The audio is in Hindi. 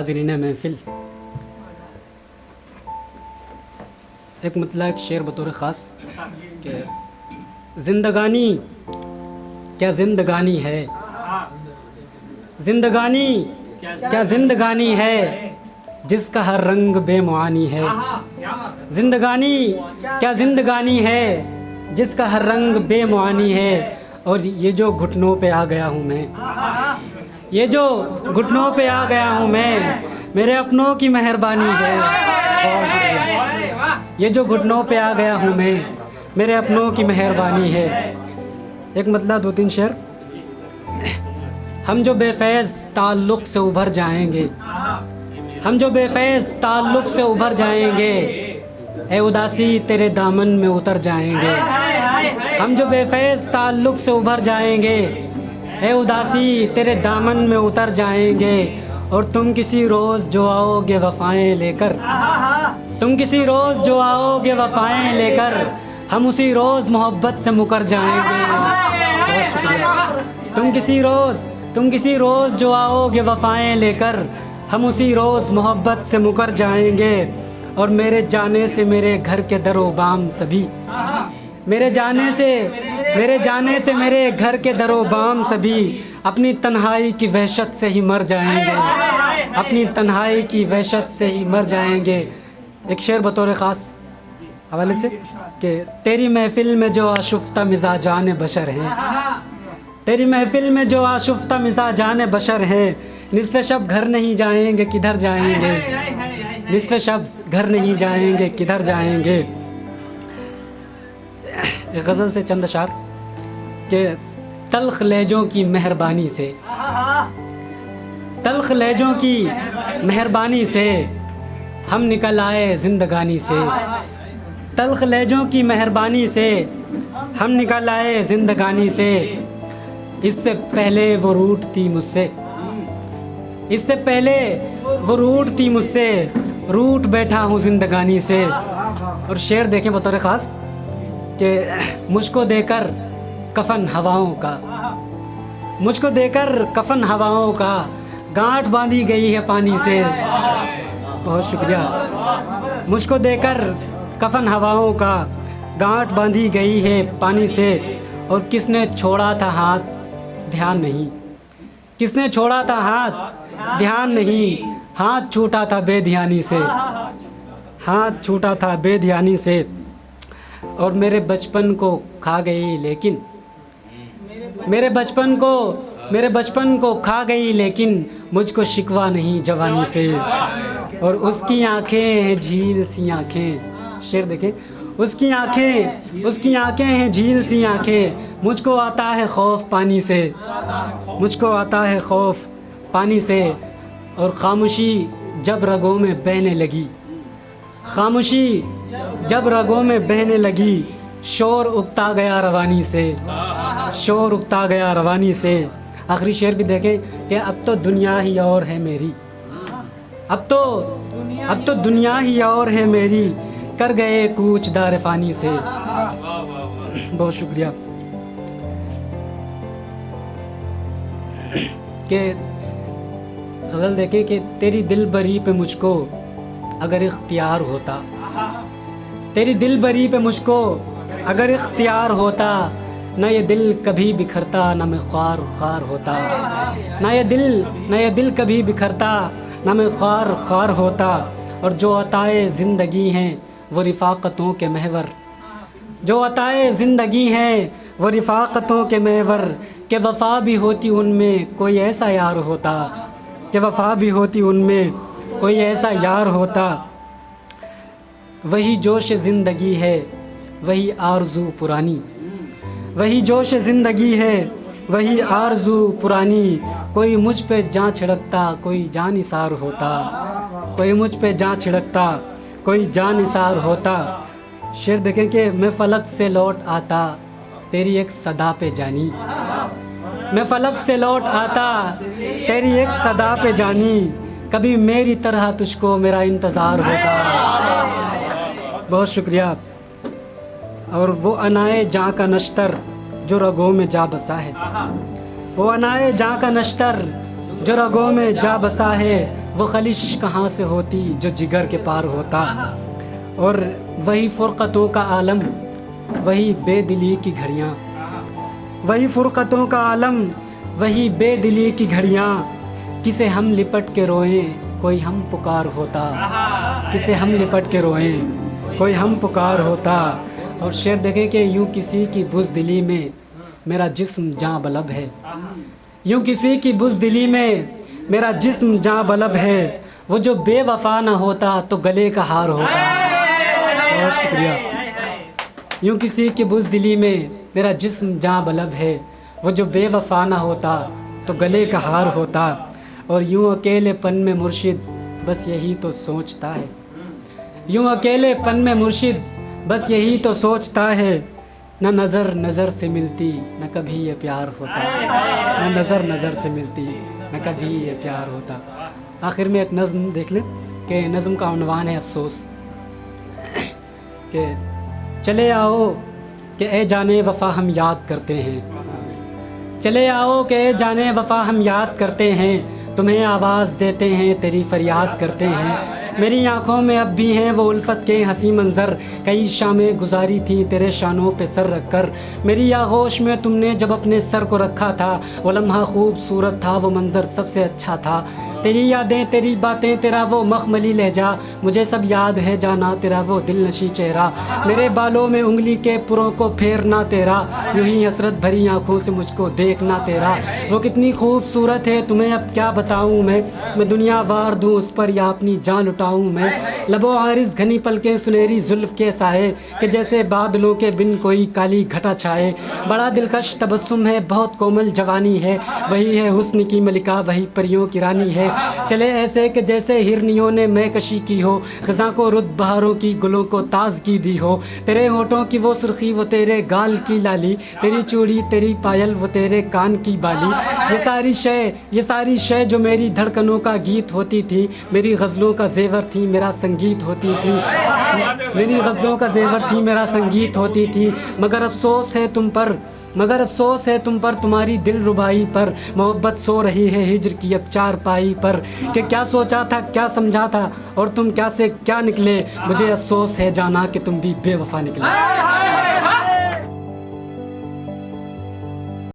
हाज़रीन महफिल, एक मतलब एक शेर बतौर ख़ास कि ज़िंदगानी क्या ज़िंदगानी है, ज़िंदगानी क्या ज़िंदगानी है जिसका हर रंग बेमुआनी है। ज़िंदगानी क्या ज़िंदगानी है जिसका हर रंग बेमुआनी है। और ये जो घुटनों पे आ गया हूँ मैं, ये जो घुटनों पे आ गया हूँ मैं, मेरे अपनों की मेहरबानी है। बहुत शुक्रिया। ये जो घुटनों पे आ गया हूँ मैं, मेरे अपनों की मेहरबानी है। एक मतलब दो तीन शेर। हम जो बेफैज़ ताल्लुक़ से उभर जाएंगे, हम जो बेफैज़ ताल्लुक़ से उभर जाएंगे, ए उदासी तेरे दामन में उतर जाएंगे। हम जो बेफैज़ ताल्लुक़ से उभर जाएंगे, ए उदासी तेरे दामन में उतर जाएंगे। और तुम किसी रोज़ जो आओगे वफ़ाएं लेकर, तुम किसी रोज़ जो आओगे वफ़ाएं लेकर, हम उसी रोज़ मोहब्बत से मुकर जाएंगे। बहुत शुक्रिया। तुम किसी रोज़ जो आओगे वफ़ाएं लेकर, हम उसी रोज़ मोहब्बत से मुकर जाएंगे। और मेरे जाने से मेरे घर के दरो बाम सभी, मेरे जाने से मेरे घर के दरो बाम सभी अपनी तन्हाई की वहशत से ही मर जाएंगे, अपनी तन्हाई की वहशत से ही मर जाएंगे। एक शेर बतौर ख़ास हवाले से कि तेरी महफ़िल में जो आशुफ्ता मिज़ाजान बशर हैं, तेरी महफ़िल में जो आशुफ्ता मिज़ाजान बशर हैं, निस्फ़े शब घर नहीं जाएंगे किधर जाएंगे, निस्फ़े शब घर नहीं जाएंगे किधर जाएंगे। एक गज़ल से चंद अशार के तल्ख़ लहजों की मेहरबानी से, तल्ख़ लहजों की मेहरबानी से हम निकल आए ज़िंदगानी से। तल्ख़ लहजों की मेहरबानी से हम निकल आए ज़िंदगानी से। इससे पहले वो रूठती मुझसे, इससे पहले वो रूठती मुझसे, रूठ बैठा हूँ ज़िंदगानी से। और शेर देखें बतौर ख़ास कि मुझको देकर कफ़न हवाओं का, मुझको देकर कफ़न हवाओं का गांठ बांधी गई है पानी से। बहुत शुक्रिया। मुझको देकर कफ़न हवाओं का गांठ बांधी गई है पानी से। और किसने छोड़ा था हाथ ध्यान नहीं, किसने छोड़ा था हाथ ध्यान नहीं, हाथ छूटा था बेध्यानी से, हाथ छूटा था बेध्यानी से। और मेरे बचपन को खा गई लेकिन, मेरे बचपन को खा गई लेकिन मुझको शिकवा नहीं जवानी से। और उसकी आंखें हैं झील सी आंखें, शेर देखें, उसकी आंखें हैं झील सी आंखें, मुझको आता है खौफ पानी से, मुझको आता है खौफ पानी से। और खामोशी जब रगों में बहने लगी, खामोशी जब रगों में बहने लगी, शोर उगता गया रवानी से, शोर उगता गया रवानी से। आखिरी शेर भी देखें कि अब तो दुनिया ही और है मेरी, अब तो दुनिया ही और है मेरी, कर गए कूच दार फ़ानी से। बहुत शुक्रिया। कि गज़ल देखें कि तेरी दिलबरी पे मुझको अगर इख्तियार होता, तेरी दिलबरी पे मुझको अगर इख्तियार होता, ना ये दिल कभी बिखरता ना मैं ख्वार ख्वार होता, ना ये दिल कभी बिखरता ना मैं ख्वार ख्वार होता। और जो अताए ज़िंदगी हैं वो रिफ़ाक़तों के महवर, जो अताए ज़िंदगी हैं वो रिफ़ाक़तों के महवर, के वफ़ा भी होती उनमें कोई ऐसा यार होता, के वफ़ा भी होती उनमें कोई ऐसा यार होता। वही जोश ज़िंदगी है वही आरज़ू पुरानी, वही जोश ज़िंदगी है वही आरज़ू पुरानी। कोई मुझ पे जान छिड़कता कोई जान निसार होता, कोई मुझ पे जान छिड़कता कोई जान निसार होता। शेर देखें कि मैं फ़लक से लौट आता तेरी एक सदा पे जानी, मैं फ़लक से लौट आता तेरी एक सदा पे जानी, कभी मेरी तरह तुझको मेरा इंतज़ार होगा। बहुत शुक्रिया। और वो अनाए जहाँ का नश्तर जो रगों में जा बसा है, वो अनाए जहाँ का नश्तर जो रगों में जा बसा है, वो खलिश कहाँ से होती जो जिगर के पार होता। और वही फ़ुरक़तों का आलम, वही बेदिली की घड़ियाँ, वही फ़ुरक़तों का आलम, वही बेदिली की घड़ियाँ। किसे हम लिपट के रोएं कोई हम पुकार होता, किसे हम लिपट के रोएं कोई हम पुकार होता। और शेर देखें कि यूँ किसी की बुज़दिली में मेरा जिस्म जाँ बलब है, यूँ किसी की बुज़दिली में मेरा जिस्म जाँ बलब है। वो जो बेवफा ना होता तो गले का हार होता। बहुत शुक्रिया। यूँ किसी की बुज़दिली में मेरा जिस्म जाँ बलब है, वो जो बेवफा ना होता तो गले का हार होता। और यूँ अकेलेपन में मुर्शिद बस यही तो सोचता है, यूँ अकेलेपन में मुर्शिद बस यही तो सोचता है। न नज़र नज़र से मिलती न कभी ये प्यार होता, न नज़र नज़र से मिलती न कभी ये प्यार होता। आखिर में एक नज़्म देख लें कि नज़्म का उन्वान है अफसोस। कि चले आओ कि ए जाने वफ़ा हम याद करते हैं, चले आओ कि ए जाने वफ़ा हम याद करते हैं। तुम्हें आवाज़ देते हैं तेरी फरियाद करते हैं। मेरी आँखों में अब भी हैं वो उल्फत के हंसी मंज़र, कई शामें गुजारी थी तेरे शानों पे सर रख कर। मेरी आगोश में तुमने जब अपने सर को रखा था, वो लम्हा खूबसूरत था, वो मंज़र सबसे अच्छा था। तेरी यादें तेरी बातें तेरा वो मखमली लहजा, मुझे सब याद है जाना तेरा वो दिल नशी चेहरा। मेरे बालों में उंगली के पुरों को फेरना तेरा, यूं ही हसरत भरी आँखों से मुझको देखना तेरा। वो कितनी खूबसूरत है तुम्हें अब क्या बताऊँ मैं दुनिया वार दूँ उस पर या अपनी जान लुटाऊँ मैं। लबो आरिज़ घनी पलकें सुनहरी जुल्फ़ के साए, कि जैसे बादलों के बिन कोई काली घटा छाए। बड़ा दिलकश तबस्सुम है बहुत कोमल जवानी है, वही है हुस्न की मलिका वही परियों की रानी है। चले ऐसे कि जैसे हिरनियों ने महकशी की हो, ख़ज़ां को रुत बहारों की गुलों को ताज़गी दी हो। तेरे होठों की वो सुर्खी वो तेरे गाल की लाली, तेरी चूड़ी तेरी पायल वो तेरे कान की बाली। ये सारी शय जो मेरी धड़कनों का गीत होती थी, मेरी गज़लों का ज़ेवर थी मेरा संगीत होती थी, मेरी गज़लों का ज़ेवर थी मेरा संगीत होती थी। मगर अफसोस है तुम पर, मगर अफसोस है तुम पर तुम्हारी दिल रुबाई पर। मोहब्बत सो रही है हिज्र की अब चारपाई पर, कि क्या सोचा था क्या समझा था और तुम क्या से क्या निकले। मुझे अफसोस है जाना कि तुम भी बेवफा निकले।